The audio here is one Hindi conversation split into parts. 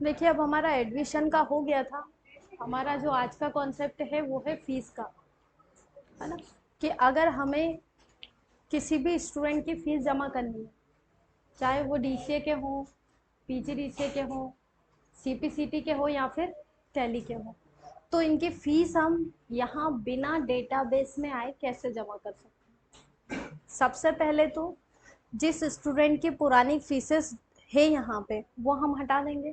देखिए, अब हमारा एडमिशन का हो गया था। हमारा जो आज का कॉन्सेप्ट है वो है फीस का, है ना। कि अगर हमें किसी भी स्टूडेंट की फ़ीस जमा करनी है, चाहे वो डीसीए के हों, पीजीडीसीए के हों, सीपीसीटी के हो या फिर टैली के हो, तो इनकी फ़ीस हम यहाँ बिना डेटाबेस में आए कैसे जमा कर सकते हैं। सबसे पहले तो जिस स्टूडेंट की पुरानी फीसेस है यहाँ पे वो हम हटा देंगे,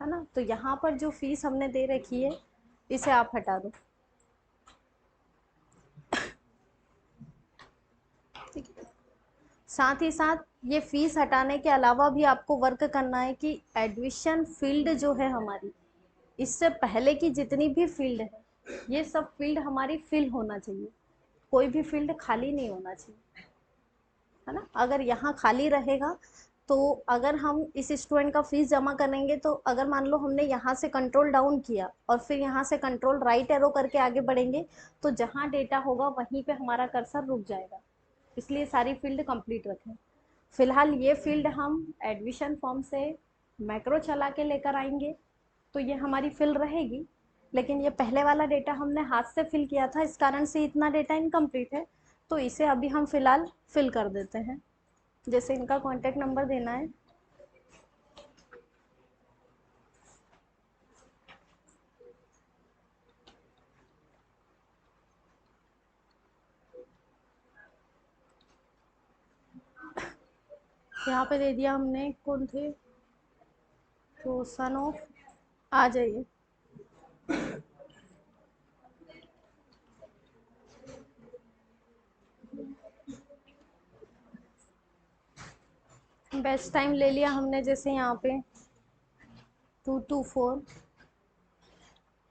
है ना। तो यहाँ पर जो फीस हमने दे रखी है इसे आप हटा दो। ठीक है। साथ ही साथ ये फीस हटाने के अलावा भी आपको वर्क करना है कि एडमिशन फील्ड जो है हमारी, इससे पहले की जितनी भी फील्ड है ये सब फील्ड हमारी फिल होना चाहिए। कोई भी फील्ड खाली नहीं होना चाहिए, है ना। अगर यहाँ खाली रहेगा तो अगर हम इस स्टूडेंट का फीस जमा करेंगे तो अगर मान लो हमने यहाँ से कंट्रोल डाउन किया और फिर यहाँ से कंट्रोल राइट एरो करके आगे बढ़ेंगे तो जहाँ डेटा होगा वहीं पे हमारा कर्सर रुक जाएगा। इसलिए सारी फील्ड कंप्लीट रखें। फिलहाल ये फील्ड हम एडमिशन फॉर्म से मैक्रो चला के लेकर आएंगे तो ये हमारी फिल रहेगी। लेकिन ये पहले वाला डेटा हमने हाथ से फिल किया था, इस कारण से इतना डेटा इनकम्प्लीट है। तो इसे अभी हम फिलहाल फिल कर देते हैं। जैसे इनका कॉन्टैक्ट नंबर देना है, यहाँ पे दे दिया हमने, कौन थे, तो सन ऑफ, आ जाइए। बेस्ट टाइम ले लिया हमने, जैसे यहाँ पे 2 to 4,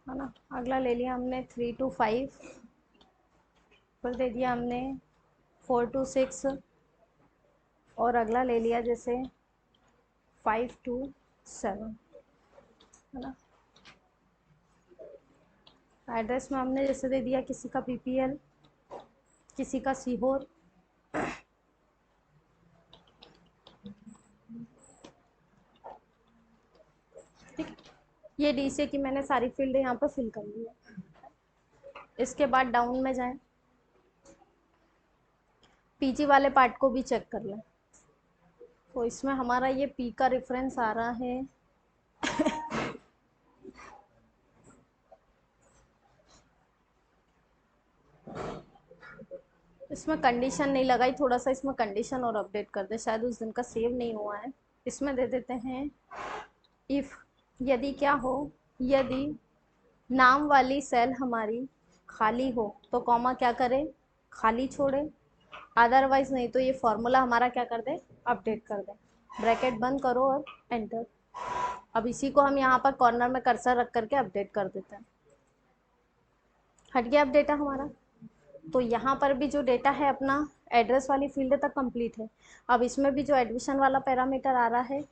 है ना। अगला ले लिया हमने 3 to 5, फिर दे दिया हमने 4 to 6, और अगला ले लिया जैसे 5 to 7, है ना। एड्रेस में हमने जैसे दे दिया किसी का पीपीएल, किसी का सीहोर, ठीक। ये डीसीए की मैंने सारी फील्ड यहाँ पर फिल कर ली है। इसके बाद डाउन में जाएं, पीजी वाले पार्ट को भी चेक कर लें। तो इसमें हमारा ये पी का रेफरेंस आ रहा है इसमें कंडीशन नहीं लगाई, थोड़ा सा इसमें कंडीशन और अपडेट कर दे, शायद उस दिन का सेव नहीं हुआ है। इसमें दे देते हैं इफ़, यदि क्या हो, यदि नाम वाली सेल हमारी खाली हो तो कॉमा क्या करें, खाली छोड़े। अदरवाइज नहीं तो ये फॉर्मूला हमारा क्या कर दे, अपडेट कर दे। ब्रैकेट बंद करो और एंटर। अब इसी को हम यहाँ पर कॉर्नर में कर्सर रख करके अपडेट कर देते हैं। हट गया अब डेटा हमारा। तो यहाँ पर भी जो डेटा है अपना एड्रेस वाली फील्ड तक कंप्लीट है। अब इसमें भी जो एडमिशन वाला पैरामीटर आ रहा है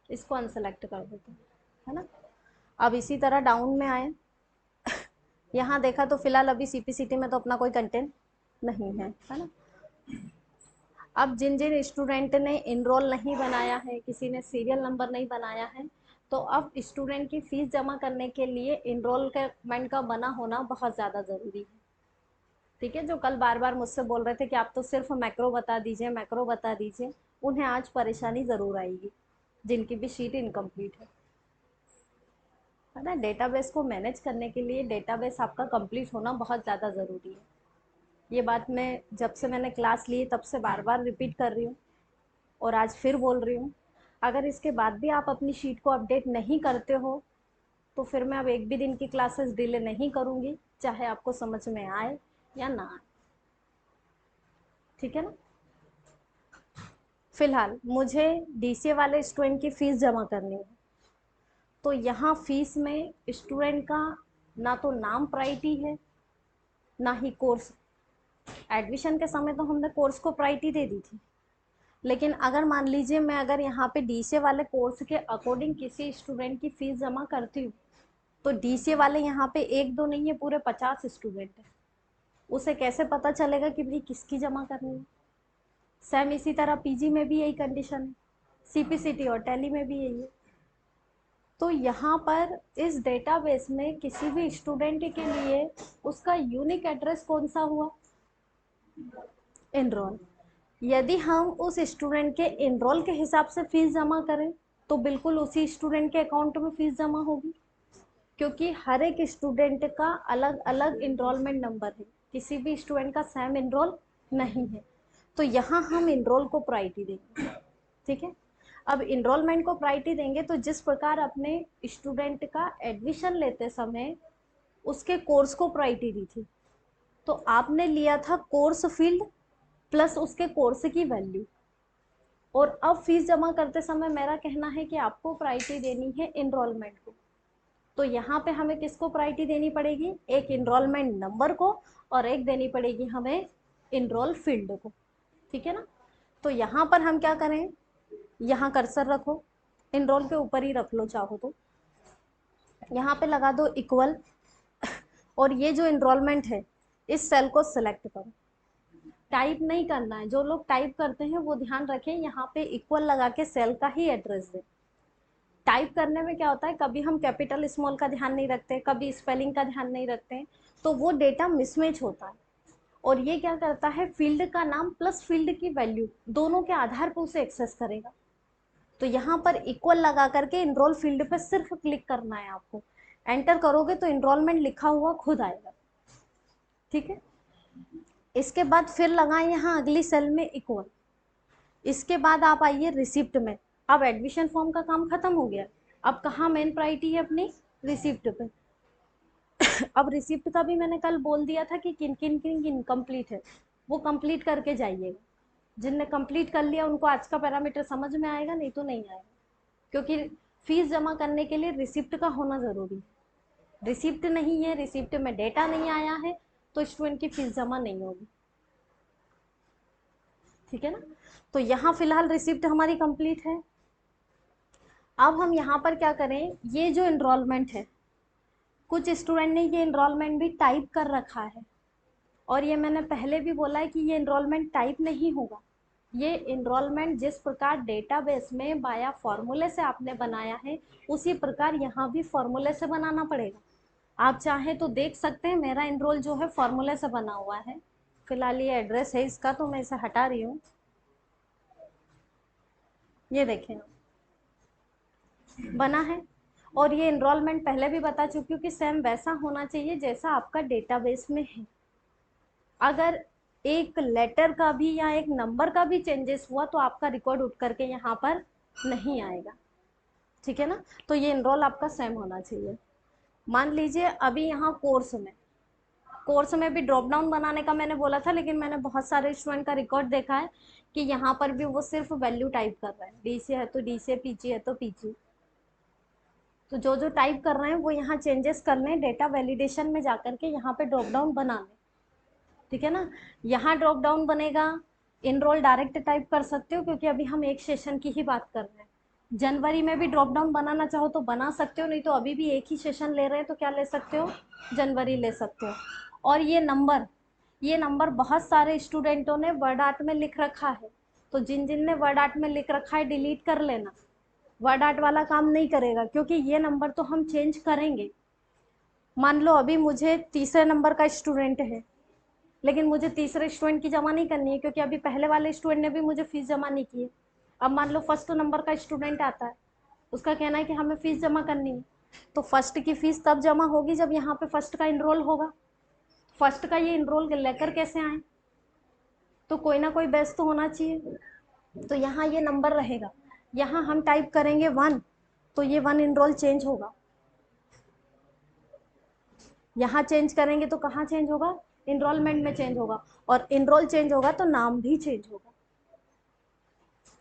इसको अनसेलेक्ट कर देते हैं, है ना। अब इसी तरह डाउन में आए, यहाँ देखा तो फिलहाल अभी सीपीसीटी में तो अपना कोई कंटेंट नहीं है ना। अब जिन जिन स्टूडेंट ने इनरोल नहीं बनाया है, किसी ने सीरियल नंबर नहीं बनाया है, तो अब स्टूडेंट की फ़ीस जमा करने के लिए इनरोलमेंट का बना होना बहुत ज़्यादा ज़रूरी है। ठीक है। जो कल बार बार मुझसे बोल रहे थे कि आप तो सिर्फ मैक्रो बता दीजिए, मैक्रो बता दीजिए, उन्हें आज परेशानी ज़रूर आएगी जिनकी भी शीट इनकम्प्लीट है ना। डेटाबेस को मैनेज करने के लिए डेटाबेस आपका कंप्लीट होना बहुत ज़्यादा ज़रूरी है। ये बात मैं जब से मैंने क्लास ली तब से बार बार रिपीट कर रही हूँ और आज फिर बोल रही हूँ। अगर इसके बाद भी आप अपनी शीट को अपडेट नहीं करते हो तो फिर मैं अब एक भी दिन की क्लासेस डिले नहीं करूँगी, चाहे आपको समझ में आए या ना आए। ठीक है ना। फिलहाल मुझे डीसीए वाले स्टूडेंट की फ़ीस जमा करनी है, तो यहाँ फ़ीस में स्टूडेंट का ना तो नाम प्रायोरिटी है ना ही कोर्स। एडमिशन के समय तो हमने कोर्स को प्रायोरिटी दे दी थी, लेकिन अगर मान लीजिए मैं अगर यहाँ पे डीसीए वाले कोर्स के अकॉर्डिंग किसी स्टूडेंट की फ़ीस जमा करती हूँ तो डीसीए वाले यहाँ पे एक दो नहीं है, पूरे 50 स्टूडेंट है। उसे कैसे पता चलेगा कि भाई किसकी जमा करनी है। सेम इसी तरह पीजी में भी यही कंडीशन है, सीपीसीटी और टैली में भी यही है। तो यहाँ पर इस डेटाबेस में किसी भी स्टूडेंट के लिए उसका यूनिक एड्रेस कौन सा हुआ, एनरोल। यदि हम उस स्टूडेंट के एनरोल के हिसाब से फीस जमा करें तो बिल्कुल उसी स्टूडेंट के अकाउंट में फीस जमा होगी, क्योंकि हर एक स्टूडेंट का अलग अलग इनरोलमेंट नंबर है, किसी भी स्टूडेंट का सेम इनरोल नहीं है। तो यहाँ हम इनरोल को प्रायोरिटी देंगे, ठीक है। अब इनरोलमेंट को प्रायोरिटी देंगे तो जिस प्रकार अपने स्टूडेंट का एडमिशन लेते समय उसके कोर्स को प्रायोरिटी दी थी, तो आपने लिया था कोर्स फील्ड प्लस उसके कोर्स की वैल्यू, और अब फीस जमा करते समय मेरा कहना है कि आपको प्रायोरिटी देनी है इनरोलमेंट को। तो यहाँ पे हमें किसको प्रायोरिटी देनी पड़ेगी, एक इनरोलमेंट नंबर को और एक देनी पड़ेगी हमें इनरोल फील्ड को, ठीक है ना। तो यहाँ पर हम क्या करें, यहाँ कर्सर रखो, इनरोल के ऊपर ही रख लो चाहो तो, यहाँ पे लगा दो इक्वल, और ये जो इनरोलमेंट है इस सेल को सिलेक्ट करो। टाइप नहीं करना है, जो लोग टाइप करते हैं वो ध्यान रखें यहाँ पे इक्वल लगा के सेल का ही एड्रेस दें। टाइप करने में क्या होता है, कभी हम कैपिटल स्मॉल का ध्यान नहीं रखते, कभी स्पेलिंग का ध्यान नहीं रखते, तो वो डेटा मिसमैच होता है। और ये क्या करता है, फील्ड का नाम प्लस फील्ड की वैल्यू दोनों के आधार पर उसे एक्सेस करेगा। तो यहाँ पर इक्वल लगा करके इनरोल फील्ड पे सिर्फ क्लिक करना है आपको, एंटर करोगे तो इनरोलमेंट लिखा हुआ खुद आएगा, ठीक है। इसके बाद फिर लगाएं यहाँ अगली सेल में इक्वल। इसके बाद आप आइए रिसिप्ट में। अब एडमिशन फॉर्म का काम खत्म हो गया, अब कहाँ मेन प्रायोरिटी है अपनी, रिसिप्ट पे। अब रिसिप्ट का भी मैंने कल बोल दिया था कि किन किन किन इनकम्प्लीट है, वो कंप्लीट करके जाइएगा। जिनने कंप्लीट कर लिया उनको आज का पैरामीटर समझ में आएगा, नहीं तो नहीं आएगा, क्योंकि फीस जमा करने के लिए रिसिप्ट का होना ज़रूरी है। रिसिप्ट नहीं है, रिसिप्ट में डेटा नहीं आया है, तो स्टूडेंट की फीस जमा नहीं होगी, ठीक है ना। तो यहाँ फिलहाल रिसिप्ट हमारी कंप्लीट है। अब हम यहाँ पर क्या करें, ये जो इनरोलमेंट है, कुछ स्टूडेंट ने ये इनरोलमेंट भी टाइप कर रखा है, और ये मैंने पहले भी बोला है कि ये इनरोलमेंट टाइप नहीं होगा। ये इनरोलमेंट जिस प्रकार डेटाबेस में बाया फॉर्मूले से आपने बनाया है उसी प्रकार यहाँ भी फॉर्मूले से बनाना पड़ेगा। आप चाहें तो देख सकते हैं, मेरा इनरोल जो है फॉर्मूले से बना हुआ है। फिलहाल ये एड्रेस है इसका, तो मैं इसे हटा रही हूँ। ये देखें बना है, और ये इनरोलमेंट पहले भी बता चुकी हूँ कि सेम वैसा होना चाहिए जैसा आपका डेटाबेस में है। अगर एक लेटर का भी या एक नंबर का भी चेंजेस हुआ तो आपका रिकॉर्ड उठ करके यहाँ पर नहीं आएगा, ठीक है ना। तो ये इनरोल आपका सेम होना चाहिए। मान लीजिए अभी यहाँ कोर्स में भी ड्रॉप डाउन बनाने का मैंने बोला था, लेकिन मैंने बहुत सारे स्टूडेंट का रिकॉर्ड देखा है कि यहाँ पर भी वो सिर्फ वैल्यू टाइप कर रहे हैं, डीसी है तो डीसी, पीजी है तो पीजी। तो जो जो टाइप कर रहे हैं वो यहाँ चेंजेस कर लें, डेटा वैलिडेशन में जाकर के यहाँ पे ड्रॉप डाउन बना लें, ठीक है ना। यहाँ ड्रॉप डाउन बनेगा, इनरोल डायरेक्ट टाइप कर सकते हो क्योंकि अभी हम एक सेशन की ही बात कर रहे हैं। जनवरी में भी ड्रॉप डाउन बनाना चाहो तो बना सकते हो, नहीं तो अभी भी एक ही सेशन ले रहे हैं तो क्या ले सकते हो, जनवरी ले सकते हो। और ये नंबर बहुत सारे स्टूडेंटों ने वर्ड आर्ट में लिख रखा है, तो जिन जिन ने वर्ड आर्ट में लिख रखा है डिलीट कर लेना, वर्ड आर्ट वाला काम नहीं करेगा, क्योंकि ये नंबर तो हम चेंज करेंगे। मान लो अभी मुझे तीसरे नंबर का स्टूडेंट है, लेकिन मुझे तीसरे स्टूडेंट की जमा नहीं करनी है क्योंकि अभी पहले वाले स्टूडेंट ने भी मुझे फीस जमा नहीं की है। अब मान लो फर्स्ट नंबर का स्टूडेंट आता है, उसका कहना है कि हमें फीस जमा करनी है, तो फर्स्ट की फीस तब जमा होगी जब यहाँ पे फर्स्ट का इनरोल होगा। फर्स्ट का ये इनरोल लेकर कैसे आए, तो कोई ना कोई बेस तो होना चाहिए। तो यहाँ ये नंबर रहेगा, यहाँ हम टाइप करेंगे 1, तो ये 1 इनरोल चेंज होगा। यहाँ चेंज करेंगे तो कहाँ चेंज होगा, इनरोलमेंट में चेंज होगा, और इनरोल चेंज होगा तो नाम भी चेंज होगा।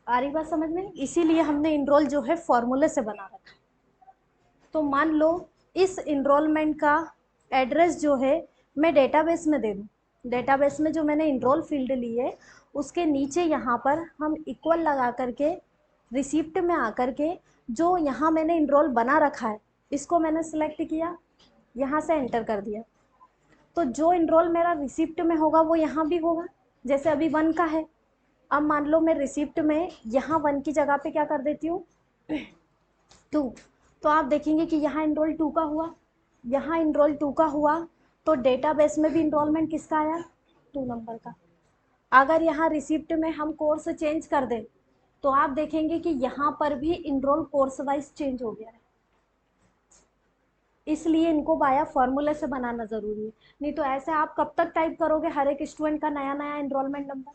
आ रही बात समझ में, इसीलिए हमने इनरोल जो है फॉर्मूले से बना रखा। तो मान लो इस इनरोलमेंट का एड्रेस जो है मैं डेटाबेस में दे दूँ, डेटाबेस में जो मैंने इनरोल फील्ड ली है उसके नीचे यहाँ पर हम इक्वल लगा करके रिसिप्ट में आकर के जो यहाँ मैंने इनरोल बना रखा है इसको मैंने सिलेक्ट किया, यहाँ से एंटर कर दिया, तो जो इनरोल मेरा रिसिप्ट में होगा वो यहाँ भी होगा। जैसे अभी 1 का है, अब मान लो मैं रिसिप्ट में यहाँ 1 की जगह पे क्या कर देती हूँ 2, तो आप देखेंगे कि यहाँ इनरोल 2 का हुआ, यहाँ इनरोल 2 का हुआ, तो डेटाबेस में भी इनरोलमेंट किसका आया, 2 नंबर का। अगर यहाँ रिसिप्ट में हम कोर्स चेंज कर दें तो आप देखेंगे कि यहाँ पर भी इनरोल कोर्स वाइज चेंज हो गया है, इसलिए इनको बाया फॉर्मूले से बनाना जरूरी है। नहीं तो ऐसे आप कब तक टाइप करोगे हर एक स्टूडेंट का नया नया एनरोलमेंट नंबर।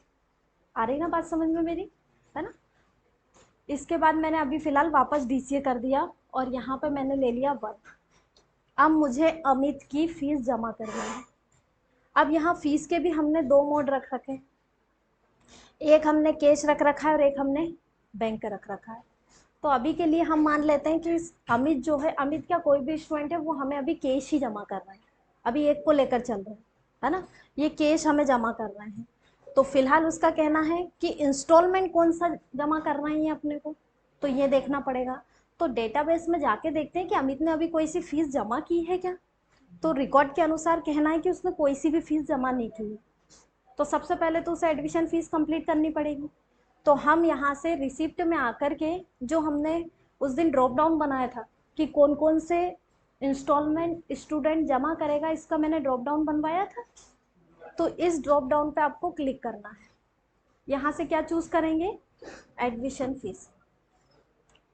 आ रही ना बात समझ में मेरी, है ना। इसके बाद मैंने अभी फिलहाल वापस डीसीए कर दिया और यहाँ पे मैंने ले लिया 1। अब मुझे अमित की फीस जमा करनी है। अब यहाँ फीस के भी हमने 2 मोड रख रखे हैं, एक हमने कैश रख रखा है और एक हमने बैंक रख रखा है। तो अभी के लिए हम मान लेते हैं कि अमित जो है, अमित क्या कोई भी स्टूडेंट है, वो हमें अभी कैश ही जमा कर रहा है, अभी एक को लेकर चल रहे हैं, है ना, ये कैश हमें जमा कर रहे हैं। तो फिलहाल उसका कहना है कि इंस्टॉलमेंट कौन सा जमा करना है ये अपने को, तो ये देखना पड़ेगा। तो डेटाबेस में जाके देखते हैं कि अमित ने अभी कोई सी फीस जमा की है क्या। तो रिकॉर्ड के अनुसार कहना है कि उसने कोई सी भी फीस जमा नहीं की है। तो सबसे पहले तो उसे एडमिशन फीस कंप्लीट करनी पड़ेगी। तो हम यहाँ से रिसिप्ट में आकर के जो हमने उस दिन ड्रॉप डाउन बनाया था कि कौन कौन से इंस्टॉलमेंट स्टूडेंट जमा करेगा, इसका मैंने ड्रॉप डाउन बनवाया था। तो इस ड्रॉप डाउन पे आपको क्लिक करना है। यहाँ से क्या चूज करेंगे, एडमिशन फीस,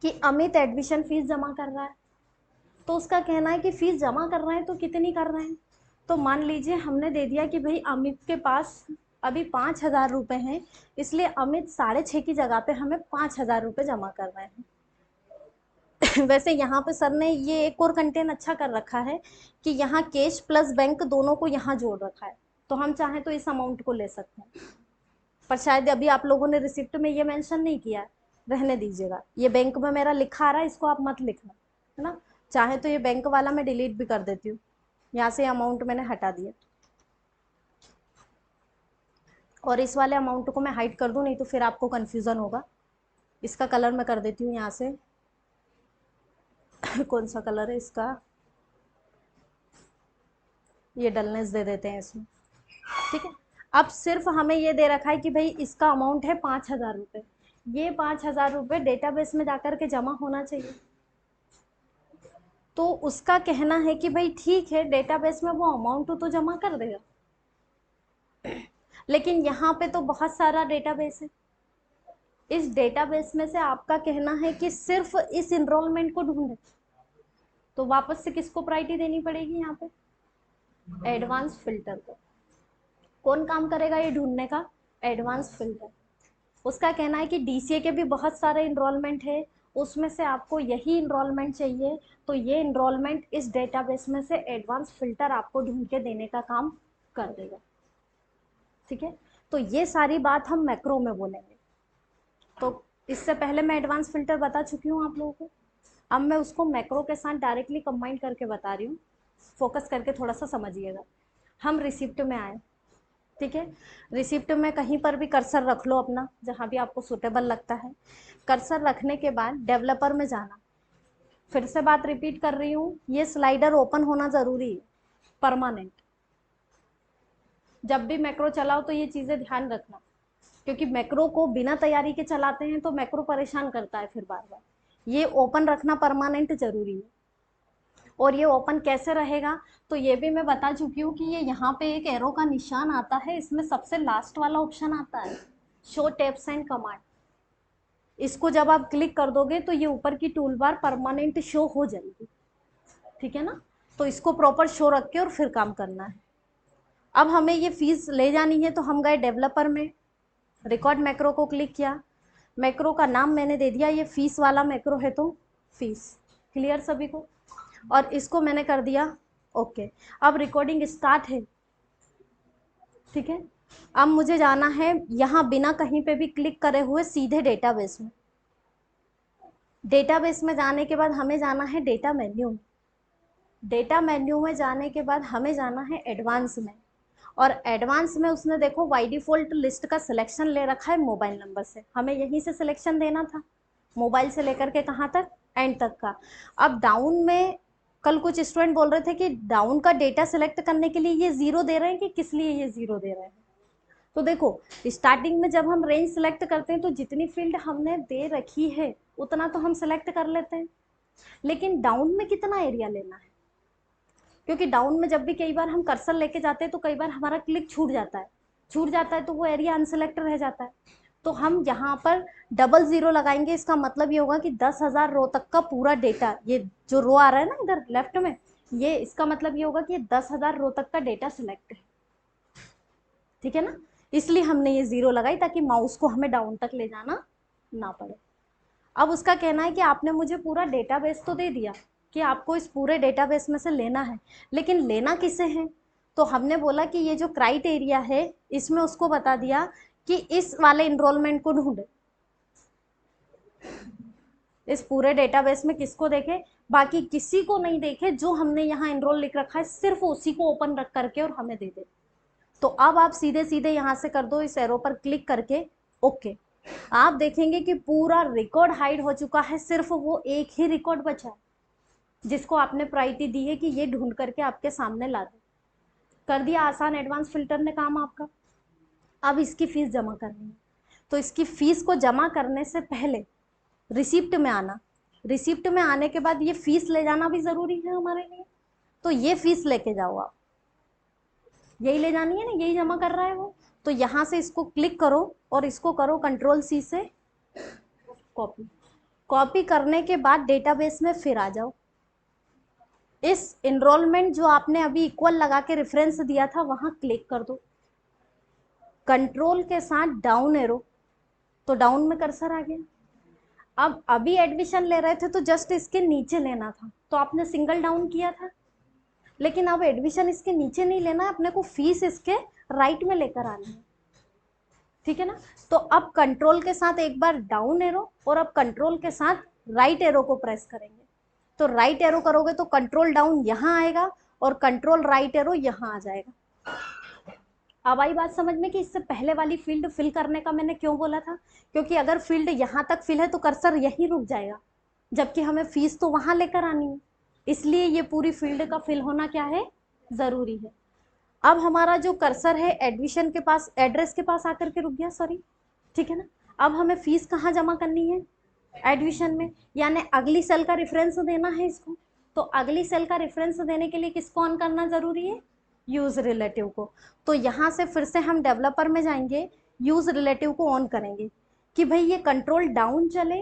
कि अमित एडमिशन फीस जमा कर रहा है। तो उसका कहना है कि फीस जमा कर रहे हैं तो कितनी कर रहे हैं। तो मान लीजिए हमने दे दिया कि भाई अमित के पास अभी 5,000 रुपये हैं, इसलिए अमित 6.5 की जगह पे हमें 5,000 रुपये जमा कर रहे हैं। वैसे यहाँ पे सर ने ये एक और कंटेंट अच्छा कर रखा है कि यहाँ कैश प्लस बैंक दोनों को यहाँ जोड़ रखा है, तो हम चाहें तो इस अमाउंट को ले सकते हैं। पर शायद अभी आप लोगों ने रिसिप्ट में ये मेंशन नहीं किया है, रहने दीजिएगा, ये बैंक में मेरा लिखा आ रहा है, इसको आप मत लिखना, है ना। चाहे तो ये बैंक वाला मैं डिलीट भी कर देती हूँ, यहाँ से अमाउंट मैंने हटा दिया और इस वाले अमाउंट को मैं हाइड कर दूँ, नहीं तो फिर आपको कन्फ्यूज़न होगा। इसका कलर मैं कर देती हूँ यहाँ से कौन सा कलर है इसका, ये डलनेस दे देते हैं इसमें, ठीक है। अब सिर्फ हमें ये दे रखा है कि भाई इसका अमाउंट है 5,000 रुपये, ये 5,000 रुपये डेटाबेस में जाकर के जमा होना चाहिए। तो उसका कहना है कि भाई ठीक है, डेटाबेस में वो अमाउंट तो जमा कर देगा, लेकिन यहाँ पे तो बहुत सारा डेटाबेस है, इस डेटाबेस में से आपका कहना है कि सिर्फ इस इनरोलमेंट को ढूंढे। तो वापस से किसको प्रायोरिटी देनी पड़ेगी, यहाँ पे एडवांस फिल्टर को। कौन काम करेगा ये ढूंढने का, एडवांस फिल्टर। उसका कहना है कि डीसीए के भी बहुत सारे इनरोलमेंट है, उसमें से आपको यही इनरोलमेंट चाहिए, तो ये इनरोलमेंट इस डेटाबेस में से एडवांस फिल्टर आपको ढूंढ के देने का काम कर देगा, ठीक है। तो ये सारी बात हम मैक्रो में बोलेंगे। तो इससे पहले मैं एडवांस फिल्टर बता चुकी हूँ आप लोगों को, अब मैं उसको मैक्रो के साथ डायरेक्टली कंबाइन करके बता रही हूँ, फोकस करके थोड़ा सा समझिएगा। हम रिसिप्ट में आए, ठीक है। रिसिप्ट में कहीं पर भी कर्सर रख लो अपना, जहाँ भी आपको सुटेबल लगता है। कर्सर रखने के बाद डेवलपर में जाना, फिर से बात रिपीट कर रही हूँ, ये स्लाइडर ओपन होना ज़रूरी है, परमानेंट। जब भी मैक्रो चलाओ तो ये चीज़ें ध्यान रखना, क्योंकि मैक्रो को बिना तैयारी के चलाते हैं तो मैक्रो परेशान करता है फिर बार बार। ये ओपन रखना परमानेंट ज़रूरी है। और ये ओपन कैसे रहेगा, तो ये भी मैं बता चुकी हूँ कि ये यहाँ पे एक एरो का निशान आता है, इसमें सबसे लास्ट वाला ऑप्शन आता है शो टैब्स एंड कमांड। इसको जब आप क्लिक कर दोगे तो ये ऊपर की टूल बार परमानेंट शो हो जाएगी, ठीक है ना। तो इसको प्रॉपर शो रख के और फिर काम करना है। अब हमें ये फीस ले जानी है, तो हम गए डेवलपर में, रिकॉर्ड मैक्रो को क्लिक किया, मैक्रो का नाम मैंने दे दिया, ये फीस वाला मैक्रो है तो फीस, क्लियर सभी को। और इसको मैंने कर दिया ओके। अब रिकॉर्डिंग स्टार्ट है, ठीक है। अब मुझे जाना है यहाँ बिना कहीं पे भी क्लिक करे हुए सीधे डेटाबेस में। डेटाबेस में जाने के बाद हमें जाना है डेटा मेन्यू, डेटा मेन्यू में जाने के बाद हमें जाना है एडवांस में, और एडवांस में उसने देखो बाय डिफ़ॉल्ट लिस्ट का सिलेक्शन ले रखा है मोबाइल नंबर से, हमें यहीं से सिलेक्शन देना था, मोबाइल से लेकर के कहाँ तक, एंड तक का। अब डाउन में कल कुछ स्टूडेंट बोल रहे थे कि डाउन का डेटा सेलेक्ट करने के लिए ये 0 दे रहे हैं कि किस लिए ये 0 दे रहे हैं। तो देखो स्टार्टिंग में जब हम रेंज सेलेक्ट करते हैं तो जितनी फील्ड हमने दे रखी है उतना तो हम सेलेक्ट कर लेते हैं, लेकिन डाउन में कितना एरिया लेना है, क्योंकि डाउन में जब भी कई बार हम कर्सर लेके जाते हैं तो कई बार हमारा क्लिक छूट जाता है तो वो एरिया अनसेलेक्ट रह जाता है। तो हम यहाँ पर डबल जीरो लगाएंगे, इसका मतलब ये होगा कि 10,000 रो तक का पूरा डेटा, ये जो रो आ रहा है ना इधर लेफ्ट में, ये इसका मतलब ये होगा कि 10,000 रो तक का डेटा सिलेक्ट है, ठीक है ना। इसलिए हमने ये जीरो लगाई ताकि माउस को हमें डाउन तक ले जाना ना पड़े। अब उसका कहना है कि आपने मुझे पूरा डेटाबेस तो दे दिया कि आपको इस पूरे डेटाबेस में से लेना है, लेकिन लेना किसे है। तो हमने बोला कि ये जो क्राइटेरिया है इसमें उसको बता दिया कि इस वाले इनरोलमेंट को ढूंढे, इस पूरे डेटाबेस में किसको देखे, बाकी किसी को नहीं देखे, जो हमने यहाँ इनरोल लिख रखा है सिर्फ उसी को ओपन रख करके और हमें दे दे। तो अब आप सीधे सीधे यहाँ से कर दो इस एरो पर क्लिक करके ओके। आप देखेंगे कि पूरा रिकॉर्ड हाइड हो चुका है, सिर्फ वो एक ही रिकॉर्ड बचा है जिसको आपने प्रायोरिटी दी है कि ये ढूंढ करके आपके सामने ला दे। कर दिया आसान एडवांस फिल्टर ने काम आपका। अब इसकी फीस जमा करनी है, तो इसकी फीस को जमा करने से पहले रिसिप्ट में आना, रिसिप्ट में आने के बाद ये फीस ले जाना भी जरूरी है हमारे लिए। तो ये फीस लेके जाओ आप, यही ले जानी है ना, यही जमा कर रहा है वो। तो यहाँ से इसको क्लिक करो और इसको करो कंट्रोल सी से कॉपी। कॉपी करने के बाद डेटाबेस में फिर आ जाओ, इस इनरोलमेंट जो आपने अभी इक्वल लगा के रेफरेंस दिया था वहां क्लिक कर दो, कंट्रोल के साथ डाउन एरो, तो डाउन में कर्सर आ गया। अब अभी एडमिशन ले रहे थे तो जस्ट इसके नीचे लेना था, तो आपने सिंगल डाउन किया था, लेकिन अब एडमिशन इसके नीचे नहीं लेना है, अपने को फीस इसके राइट में लेकर आनी है, ठीक है ना। तो अब कंट्रोल के साथ एक बार डाउन एरो और अब कंट्रोल के साथ राइट एरो को प्रेस करेंगे। तो राइट एरो करोगे तो कंट्रोल डाउन यहाँ आएगा और कंट्रोल राइट एरो यहाँ आ जाएगा। अब आई बात समझ में कि इससे पहले वाली फील्ड फिल करने का मैंने क्यों बोला था, क्योंकि अगर फील्ड यहाँ तक फिल है तो कर्सर यहीं रुक जाएगा, जबकि हमें फीस तो वहां लेकर आनी है, इसलिए ये पूरी फील्ड का फिल होना क्या है, जरूरी है। अब हमारा जो कर्सर है एडमिशन के पास, एड्रेस के पास आकर के रुक गया, सॉरी, ठीक है ना। अब हमें फीस कहाँ जमा करनी है, एडमिशन में, यानी अगली सेल का रेफरेंस देना है इसको। तो अगली सेल का रेफरेंस देने के लिए किसको ऑन करना जरूरी है, यूज रिलेटिव को। तो यहाँ से फिर से हम डेवलपर में जाएंगे, यूज रिलेटिव को ऑन करेंगे कि भाई ये कंट्रोल डाउन चले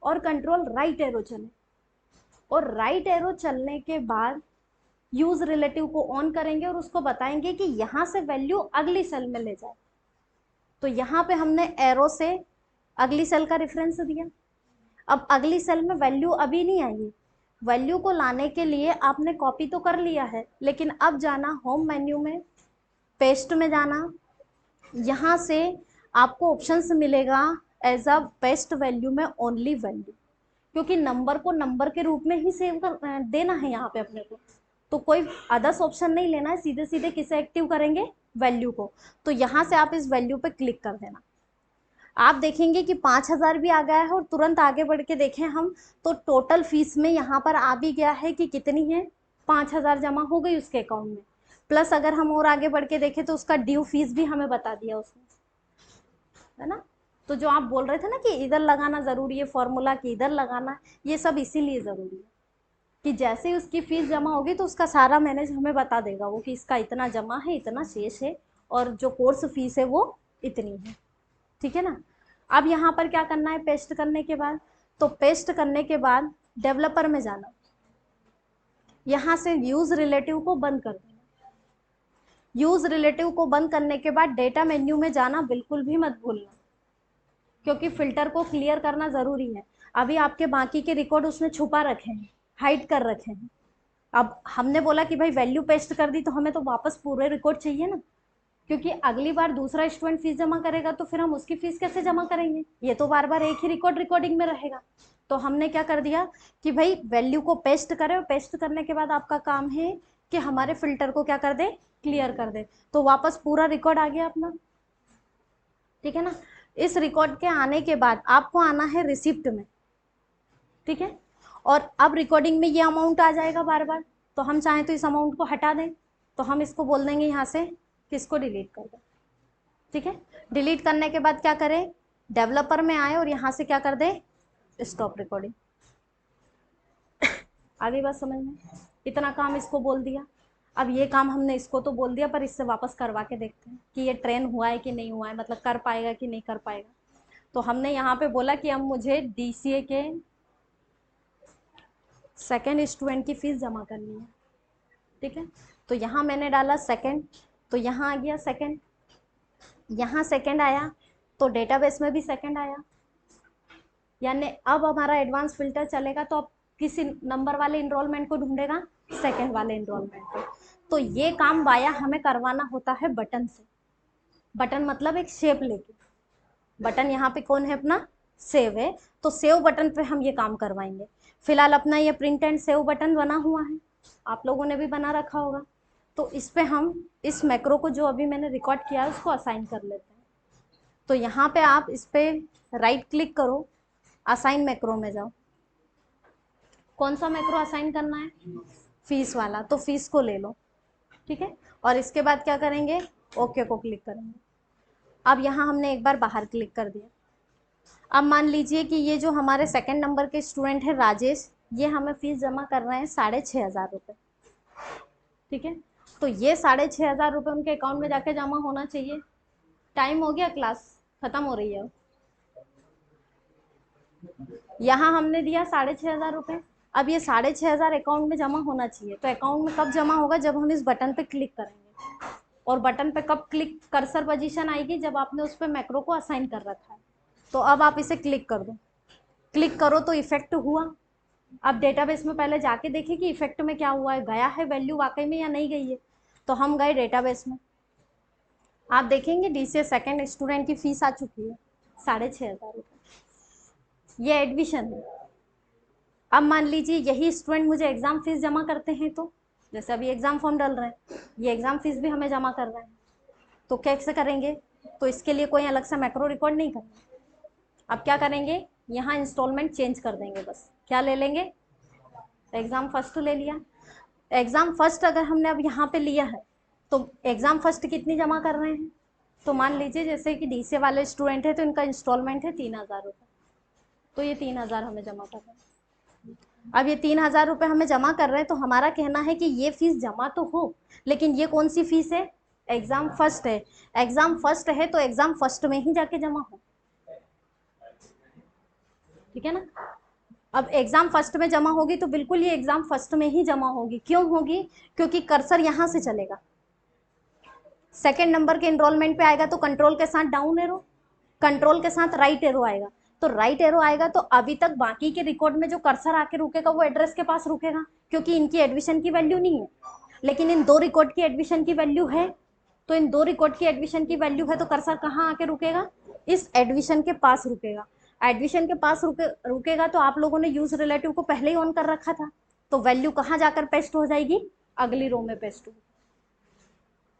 और कंट्रोल राइट एरो चले, और राइट एरो चलने के बाद यूज रिलेटिव को ऑन करेंगे और उसको बताएंगे कि यहाँ से वैल्यू अगली सेल में ले जाए। तो यहाँ पे हमने एरो से अगली सेल का रेफरेंस दिया। अब अगली सेल में वैल्यू अभी नहीं आएगी, वैल्यू को लाने के लिए आपने कॉपी तो कर लिया है, लेकिन अब जाना होम मेन्यू में, पेस्ट में जाना, यहाँ से आपको ऑप्शंस मिलेगा एज अ पेस्ट वैल्यू में ओनली वैल्यू, क्योंकि नंबर को नंबर के रूप में ही सेव कर देना है यहाँ पे अपने को, तो कोई अदर्स ऑप्शन नहीं लेना है, सीधे सीधे किसे एक्टिव करेंगे, वैल्यू को। तो यहाँ से आप इस वैल्यू पे क्लिक कर देना। आप देखेंगे कि 5,000 भी आ गया है, और तुरंत आगे बढ़ के देखें हम तो टोटल फीस में यहाँ पर आ भी गया है कि कितनी है, 5,000 जमा हो गई उसके अकाउंट में। प्लस अगर हम और आगे बढ़ के देखें तो उसका ड्यू फीस भी हमें बता दिया उसने, है ना। तो जो आप बोल रहे थे ना कि इधर लगाना जरूरी है फॉर्मूला, कि इधर लगाना, ये सब इसीलिए जरूरी है कि जैसे ही उसकी फीस जमा होगी तो उसका सारा मैनेज हमें बता देगा वो कि इसका इतना जमा है, इतना शेष है, और जो कोर्स फीस है वो इतनी है, ठीक है ना। अब यहाँ पर क्या करना है पेस्ट करने के बाद, तो पेस्ट करने के बाद डेवलपर में जाना, यहाँ से यूज रिलेटिव को बंद कर देना। यूज रिलेटिव को बंद करने के बाद डेटा मेन्यू में जाना बिल्कुल भी मत भूलना, क्योंकि फिल्टर को क्लियर करना जरूरी है। अभी आपके बाकी के रिकॉर्ड उसने छुपा रखे हैं, हाइड कर रखे हैं। अब हमने बोला कि भाई वैल्यू पेस्ट कर दी तो हमें तो वापस पूरे रिकॉर्ड चाहिए ना, क्योंकि अगली बार दूसरा स्टूडेंट फीस जमा करेगा तो फिर हम उसकी फीस कैसे जमा करेंगे, ये तो बार बार एक ही रिकॉर्डिंग में रहेगा। तो हमने क्या कर दिया कि भाई वैल्यू को पेस्ट करें, और पेस्ट करने के बाद आपका काम है कि हमारे फिल्टर को क्या कर दे, क्लियर कर दे। तो वापस पूरा रिकॉर्ड आ गया अपना, ठीक है ना। इस रिकॉर्ड के आने के बाद आपको आना है रिसिप्ट में, ठीक है। और अब रिकॉर्डिंग में ये अमाउंट आ जाएगा बार बार, तो हम चाहें तो इस अमाउंट को हटा दें, तो हम इसको बोल देंगे यहाँ से कि इसको डिलीट कर दें, ठीक है। डिलीट करने के बाद क्या करें, डेवलपर में आए और यहाँ से क्या कर दें, स्टॉप रिकॉर्डिंग। आगे बात समझ में? इतना काम इसको बोल दिया। अब ये काम हमने इसको तो बोल दिया, पर इससे वापस करवा के देखते हैं कि ये ट्रेन हुआ है कि नहीं हुआ है, मतलब कर पाएगा कि नहीं कर पाएगा। तो हमने यहाँ पे बोला कि अब मुझे DCA के सेकेंड स्टूडेंट की फीस जमा करनी है, ठीक है। तो यहाँ मैंने डाला सेकेंड, तो यहाँ आ गया सेकेंड, यहाँ सेकेंड आया, तो डेटाबेस में भी सेकेंड आया, यानी अब हमारा एडवांस फिल्टर चलेगा तो अब किसी नंबर वाले इनरोलमेंट को ढूंढेगा, सेकेंड वाले इनरोलमेंट को। तो ये काम वाया हमें करवाना होता है बटन से। बटन मतलब एक शेप लेके, बटन यहाँ पे कौन है अपना, सेव है, तो सेव बटन पे हम ये काम करवाएंगे। फिलहाल अपना ये प्रिंट एंड सेव बटन बना हुआ है, आप लोगों ने भी बना रखा होगा। तो इस पे हम इस मैक्रो को जो अभी मैंने रिकॉर्ड किया है उसको असाइन कर लेते हैं। तो यहाँ पे आप इस पे राइट क्लिक करो, असाइन मैक्रो में जाओ। कौन सा मैक्रो असाइन करना है, फीस वाला, तो फीस को ले लो, ठीक है। और इसके बाद क्या करेंगे, ओके को क्लिक करेंगे। अब यहाँ हमने एक बार बाहर क्लिक कर दिया। अब मान लीजिए कि ये जो हमारे सेकंड नंबर के स्टूडेंट है राजेश, ये हमें फीस जमा कर रहे हैं 6,500 रुपये, ठीक है। तो ये 6,500 रुपये उनके अकाउंट में जाके जमा होना चाहिए। टाइम हो गया, क्लास खत्म हो रही है। यहाँ हमने दिया 6,500 रुपये, अब ये 6,500 अकाउंट में जमा होना चाहिए। तो अकाउंट में कब जमा होगा, जब हम इस बटन पे क्लिक करेंगे। और बटन पे कब क्लिक, कर्सर पोजीशन आएगी जब आपने उस पर मैक्रो को असाइन कर रखा है। तो अब आप इसे क्लिक कर दो, क्लिक करो तो इफेक्ट हुआ। अब डेटाबेस में पहले जाके देखें कि इफेक्ट में क्या हुआ है, गया है वैल्यू वाकई में या नहीं गई है। तो हम गए डेटाबेस में, आप देखेंगे DCA सेकेंड स्टूडेंट की फीस आ चुकी है 6,500 रुपये। ये एडमिशन है। अब मान लीजिए यही स्टूडेंट मुझे एग्जाम फीस जमा करते हैं, तो जैसे अभी एग्जाम फॉर्म डाल रहे हैं, ये एग्जाम फीस भी हमें जमा कर रहे हैं, तो कैसे करेंगे। तो इसके लिए कोई अलग से मैक्रो रिकॉर्ड नहीं करना। अब क्या करेंगे, यहाँ इंस्टॉलमेंट चेंज कर देंगे, बस क्या ले लेंगे, एग्जाम फर्स्ट ले लिया। एग्जाम फर्स्ट अगर हमने अब यहाँ पे लिया है, तो एग्जाम फर्स्ट कितनी जमा कर रहे हैं, तो मान लीजिए जैसे कि DCA वाले स्टूडेंट है तो इनका इंस्टॉलमेंट है 3,000 रुपये, तो ये 3,000 हमें जमा कर रहे हैं। अब ये 3,000 रुपये हमें जमा कर रहे हैं, तो हमारा कहना है कि ये फीस जमा तो हो, लेकिन ये कौन सी फीस है, एग्जाम फर्स्ट है। एग्जाम फर्स्ट है तो एग्जाम फर्स्ट में ही जाके जमा हो, ठीक है ना। अब एग्जाम फर्स्ट में जमा होगी तो बिल्कुल ये एग्जाम फर्स्ट में ही जमा होगी। क्यों होगी, क्योंकि कर्सर यहाँ से चलेगा, सेकेंड नंबर के इनरोलमेंट पे आएगा तो कंट्रोल के साथ डाउन एरो, कंट्रोल के साथ राइट एरो आएगा, तो राइट एरो आएगा तो अभी तक बाकी के रिकॉर्ड में जो कर्सर आके रुकेगा वो एड्रेस के पास रुकेगा, क्योंकि इनकी एडमिशन की वैल्यू नहीं है, लेकिन इन दो रिकॉर्ड की एडमिशन की वैल्यू है। तो इन दो रिकॉर्ड की एडमिशन की वैल्यू है तो कर्सर कहाँ आके रुकेगा, इस एडमिशन के पास रुकेगा। एडमिशन के पास रुकेगा तो आप लोगों ने यूज रिलेटिव को पहले ही ऑन कर रखा था, तो वैल्यू कहाँ जाकर पेस्ट हो जाएगी, अगली रो में पेस्ट होगी।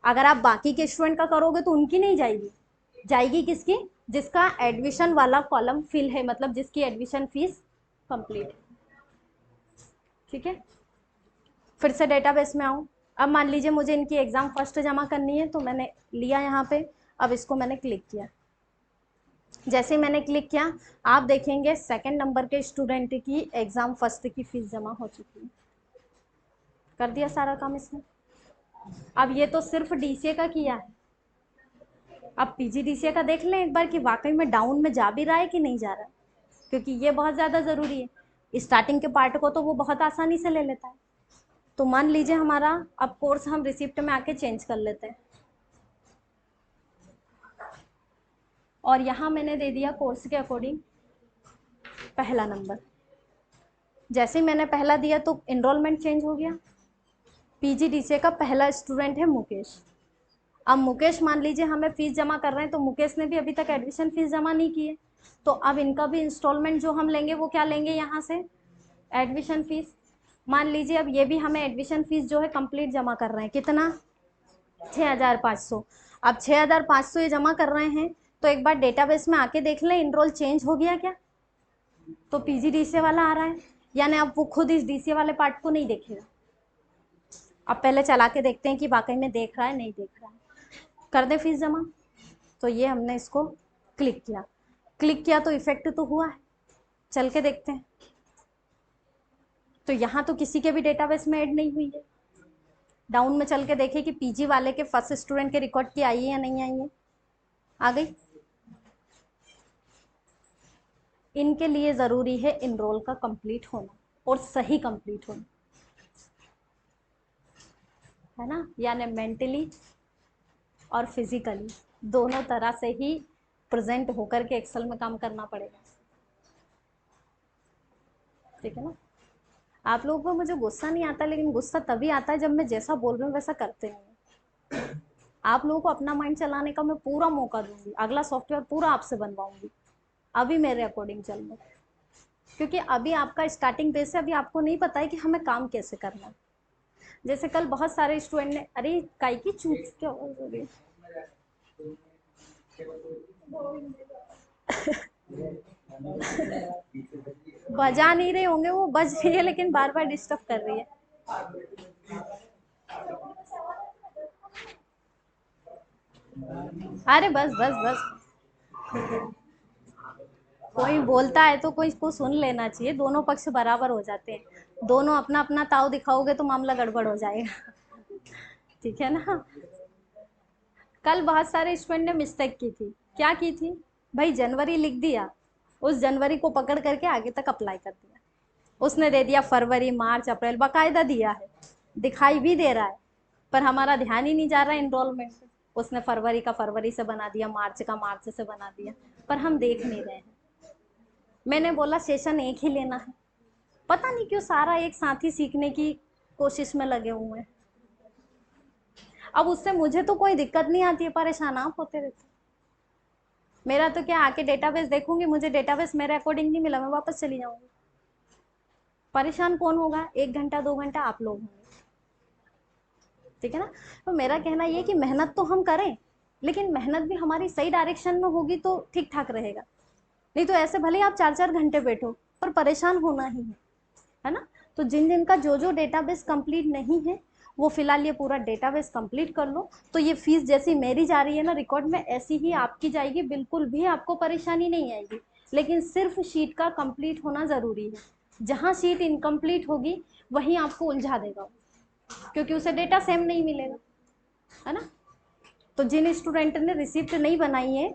अगर आप बाकी के स्टूडेंट का करोगे तो उनकी नहीं जाएगी, जाएगी किसकी, जिसका एडमिशन वाला कॉलम फिल है, मतलब जिसकी एडमिशन फीस कंप्लीट है, ठीक है। फिर से डेटाबेस में आऊँ। अब मान लीजिए मुझे इनकी एग्जाम फर्स्ट जमा करनी है, तो मैंने लिया यहाँ पे, अब इसको मैंने क्लिक किया। जैसे मैंने क्लिक किया, आप देखेंगे सेकंड नंबर के स्टूडेंट की एग्जाम फर्स्ट की फीस जमा हो चुकी है। कर दिया सारा काम इसने। अब ये तो सिर्फ DCA का किया है, अब PGDCA का देख लें एक बार कि वाकई में डाउन में जा भी रहा है कि नहीं जा रहा है, क्योंकि ये बहुत ज़्यादा ज़रूरी है। स्टार्टिंग के पार्ट को तो वो बहुत आसानी से ले लेता है। तो मान लीजिए हमारा अब कोर्स हम रिसिप्ट में आके चेंज कर लेते हैं, और यहाँ मैंने दे दिया कोर्स के अकॉर्डिंग पहला नंबर। जैसे ही मैंने पहला दिया तो इनरोलमेंट चेंज हो गया। PGDCA का पहला स्टूडेंट है मुकेश। अब मुकेश मान लीजिए हमें फीस जमा कर रहे हैं, तो मुकेश ने भी अभी तक एडमिशन फीस जमा नहीं की है, तो अब इनका भी इंस्टॉलमेंट जो हम लेंगे वो क्या लेंगे, यहाँ से एडमिशन फीस। मान लीजिए अब ये भी हमें एडमिशन फीस जो है कंप्लीट जमा कर रहे हैं, कितना, 6,500। अब 6,500 ये जमा कर रहे हैं, तो एक बार डेटाबेस में आके देख लें इनरोल चेंज हो गया क्या, तो PGDCA वाला आ रहा है, यानी अब वो खुद इस DCA वाले पार्ट को नहीं देखेगा। अब पहले चला के देखते हैं कि वाकई में देख रहा है नहीं देख रहा है। कर दे फीस जमा, तो ये हमने इसको क्लिक किया, क्लिक किया तो इफेक्ट तो हुआ है, चल के देखते हैं। तो यहाँ तो किसी के भी डेटाबेस में ऐड नहीं हुई है। डाउन में चल के देखें कि पीजी वाले के फर्स्ट स्टूडेंट के रिकॉर्ड की आई है या नहीं आई है। आ गई। इनके लिए ज़रूरी है इनरोल का कंप्लीट होना और सही कंप्लीट होना, है ना। यानी मेंटली और फिजिकली दोनों तरह से ही प्रेजेंट होकर के एक्सेल में काम करना पड़ेगा। ठीक है ना। आप लोगों को मुझे गुस्सा नहीं आता, लेकिन गुस्सा तभी आता है जब मैं जैसा बोल रही हूँ वैसा करते नहीं। आप लोगों को अपना माइंड चलाने का मैं पूरा मौका दूंगी, अगला सॉफ्टवेयर पूरा आपसे बनवाऊंगी, अभी मेरे अकॉर्डिंग चल रहा, क्योंकि अभी आपका स्टार्टिंग बेस है, अभी आपको नहीं पता है कि हमें काम कैसे करना है। जैसे कल बहुत सारे स्टूडेंट ने, अरे काई की चूक क्या हो रही बजा नहीं रहे होंगे, वो बज रही है लेकिन बार बार डिस्टर्ब कर रही है। अरे बस बस बस, कोई बोलता है तो कोई इसको सुन लेना चाहिए, दोनों पक्ष बराबर हो जाते हैं। दोनों अपना अपना ताव दिखाओगे तो मामला गड़बड़ हो जाएगा। ठीक है ना। कल बहुत सारे स्टूडेंट ने मिस्टेक की थी। क्या की थी भाई, जनवरी लिख दिया, उस जनवरी को पकड़ करके आगे तक अप्लाई कर दिया। उसने दे दिया फरवरी मार्च अप्रैल, बाकायदा दिया है, दिखाई भी दे रहा है, पर हमारा ध्यान ही नहीं जा रहा है इनरोलमेंट पे। उसने फरवरी का फरवरी से बना दिया, मार्च का मार्च से बना दिया, पर हम देख नहीं रहे हैं। मैंने बोला सेशन एक ही लेना है, पता नहीं क्यों सारा एक साथ ही सीखने की कोशिश में लगे हुए हैं। अब उससे मुझे तो कोई दिक्कत नहीं आती है, परेशान आप होते रहते। मेरा तो क्या, आके डेटाबेस देखूंगी, मुझे डेटाबेस मेरे अकॉर्डिंग नहीं मिला, मैं वापस चली जाऊंगी। परेशान कौन होगा, 1 घंटा 2 घंटा आप लोग होंगे। ठीक है ना। तो मेरा कहना ये कि मेहनत तो हम करें, लेकिन मेहनत भी हमारी सही डायरेक्शन में होगी तो ठीक ठाक रहेगा। नहीं तो ऐसे भले आप 4 4 घंटे बैठो, पर परेशान होना ही है ना। तो जिन जिन का जो जो डेटाबेस कंप्लीट नहीं है, वो फिलहाल ये पूरा डेटाबेस कंप्लीट कर लो। तो ये फीस जैसी मेरी जा रही है ना रिकॉर्ड में, ऐसी ही आपकी जाएगी, बिल्कुल भी आपको परेशानी नहीं आएगी। लेकिन सिर्फ शीट का कंप्लीट होना ज़रूरी है। जहाँ शीट इनकम्प्लीट होगी वहीं आपको उलझा देगा, क्योंकि उसे डेटा सेम नहीं मिलेगा, है ना। तो जिन स्टूडेंट ने रिसिप्ट नहीं बनाई है